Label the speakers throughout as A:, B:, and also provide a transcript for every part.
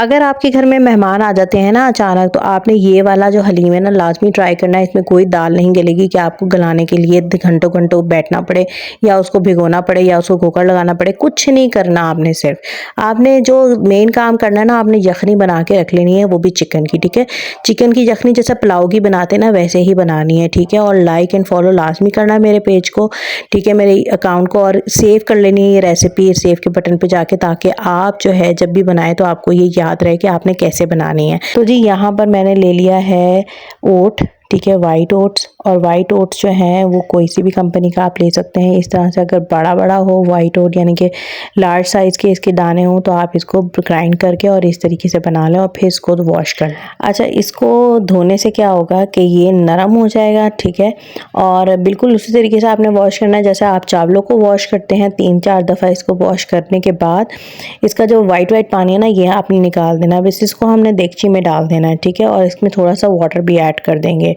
A: अगर आपके घर में मेहमान आ जाते हैं ना अचानक, तो आपने ये वाला जो हलीम है ना लाज़मी ट्राई करना है। इसमें कोई दाल नहीं गलेगी कि आपको गलाने के लिए घंटों-घंटों बैठना पड़े या उसको भिगोना पड़े या उसको कुकर लगाना पड़े, कुछ नहीं करना आपने। सिर्फ आपने जो मेन काम करना है ना, आपने यखनी बना के रख लेनी है, वो भी चिकन की, ठीक है। चिकन की यखनी जैसे पुलाव की बनाते हैं ना, वैसे ही बनानी है, ठीक है। और लाइक एंड फॉलो लाज़मी करना है मेरे पेज को, ठीक है, मेरे अकाउंट को, और सेव कर लेनी है ये रेसिपी सेव के बटन पे जाके, ताकि आप जो है जब भी बनाएं तो आपको ये याद रहे कि आपने कैसे बनानी है। तो जी यहाँ पर मैंने ले लिया है ओट, ठीक है, वाइट ओट्स। और वाइट ओट्स जो हैं वो कोई सी भी कंपनी का आप ले सकते हैं। इस तरह से अगर बड़ा बड़ा हो वाइट ओट, यानी कि लार्ज साइज़ के इसके दाने हों, तो आप इसको ग्राइंड करके और इस तरीके से बना लें और फिर इसको वॉश कर लें। अच्छा, इसको धोने से क्या होगा कि ये नरम हो जाएगा, ठीक है। और बिल्कुल उसी तरीके से आपने वॉश करना है जैसे आप चावलों को वॉश करते हैं। 3-4 दफ़ा इसको वॉश करने के बाद इसका जो वाइट पानी है ना, ये आपने निकाल देना है। बस इसको हमने देगची में डाल देना है, ठीक है। और इसमें थोड़ा सा वाटर भी ऐड कर देंगे।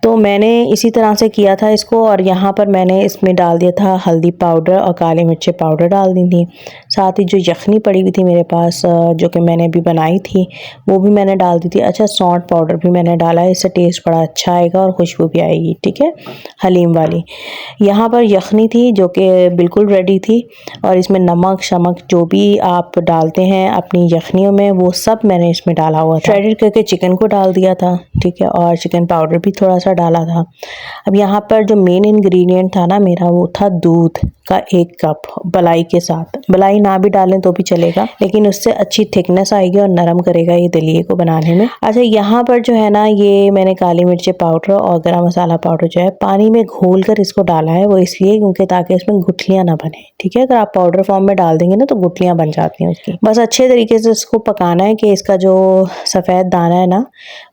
A: तो मैंने इसी तरह से किया था इसको। और यहाँ पर मैंने इसमें डाल दिया था हल्दी पाउडर और काली मिर्ची पाउडर डाल दी थी। साथ ही जो यखनी पड़ी हुई थी मेरे पास, जो कि मैंने अभी बनाई थी, वो भी मैंने डाल दी थी। अच्छा, सौंठ पाउडर भी मैंने डाला है, इससे टेस्ट बड़ा अच्छा आएगा और खुशबू भी आएगी, ठीक है, हलीम वाली। यहाँ पर यखनी थी जो कि बिल्कुल रेडी थी, और इसमें नमक शमक जो भी आप डालते हैं अपनी यखनियों में, वो सब मैंने इसमें डाला हुआ था। श्रेडेड करके चिकन को डाल दिया था, ठीक है, और चिकन पाउडर भी थोड़ा सा डाला था। अब यहाँ पर जो मेन इंग्रेडिएंट था ना मेरा, वो था दूध का 1 कप मलाई के साथ। मलाई ना भी डालें तो भी चलेगा, लेकिन उससे अच्छी थिकनेस आएगी और नरम करेगा ये दलिए को बनाने में। अच्छा, यहाँ पर जो है ना, ये मैंने काली मिर्ची पाउडर और गरम मसाला पाउडर जो है पानी में घोल कर इसको डाला है। वो इसलिए क्योंकि ताकि इसमें गुठलियाँ ना बने, ठीक है। अगर आप पाउडर फॉर्म में डाल देंगे ना तो गुठलियाँ बन जाती हैं उसकी। बस अच्छे तरीके से इसको पकाना है कि इसका जो सफ़ेद दाना है ना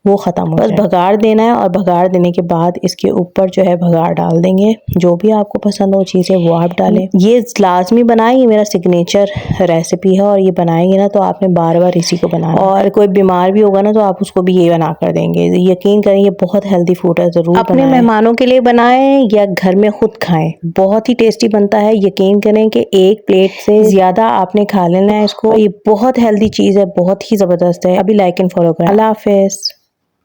A: वो ख़त्म हो जाए। बस भगाड़ देना है, और भगाड़ देने के बाद इसके ऊपर जो है भगाड़ डाल देंगे। जो भी आपको पसंद हो चीज़ें वो आप डालें। ये लाजमी बनाएं, ये मेरा सिग्नेचर रेसिपी है, और ये बनाएंगे ना तो आपने बार बार इसी को बनाना। और कोई बीमार भी होगा ना तो आप उसको भी ये बना कर देंगे। यकीन करें ये बहुत हेल्दी फूड है, ज़रूर अपने मेहमानों के लिए बनाएं या घर में खुद खाएं, बहुत ही टेस्टी बनता है। यकीन करें कि 1 प्लेट से ज़्यादा आपने खा लेना है इसको। ये बहुत हेल्दी चीज़ है, बहुत ही ज़बरदस्त है। अभी लाइक एंड फॉलो करें। अल्लाह हाफिज़।